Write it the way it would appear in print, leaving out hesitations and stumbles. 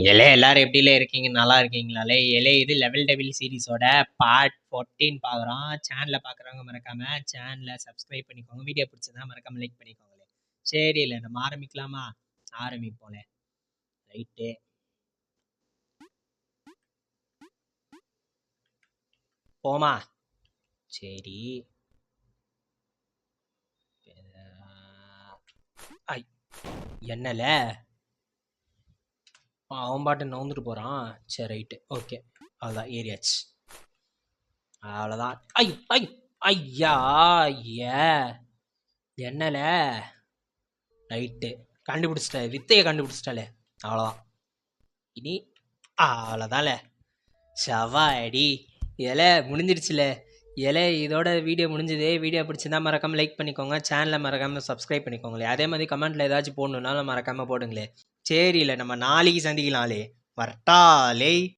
எலே எல்லாரும் எப்படில இருக்கீங்க? நல்லா இருக்கீங்களாலே? எலே இது லெவல் டெவில் சீரிஸோட பார்ட் 14 பார்க்குறோம். சேனல பார்க்குறவங்க மறக்காம சேனல சப்ஸ்கிரைப் பண்ணிக்கோங்க. வீடியோ பிடிச்சதா மறக்காம லைக் பண்ணிக்கோங்களே. சரில நம்ம ஆரம்பிக்கலாமா? ஆரம்பிப்போலே. ரைட்டு. போமா? சரி. ஐ என்னல? அவன் பாட்டு நவுந்துட்டு போறான். சரி ரைட்டு. ஓகே. அவ்வளோதான் ஏறியாச்சு. அவ்வளோதான். ஐ ஐ ஐயா ஏ என்னல? ரைட்டு. கண்டுபிடிச்சிட்ட வித்தையை கண்டுபிடிச்சிட்டாலே. அவ்வளோதான். இனி அவ்வளோதான்ல. ஷவாடி இலை முடிஞ்சிடுச்சுல. இலை இதோட வீடியோ முடிஞ்சது. வீடியோ பிடிச்சிருந்தா மறக்காமல் லைக் பண்ணிக்கோங்க. சேனலை மறக்காமல் சப்ஸ்கிரைப் பண்ணிக்கோங்களே. அதே மாதிரி கமெண்ட்டில் ஏதாச்சும் போடணுன்னாலும் மறக்காமல் போடுங்களே. சரியில்ல நம்ம நாளைக்கு சந்திக்கலாம்லே. வரட்டாலே.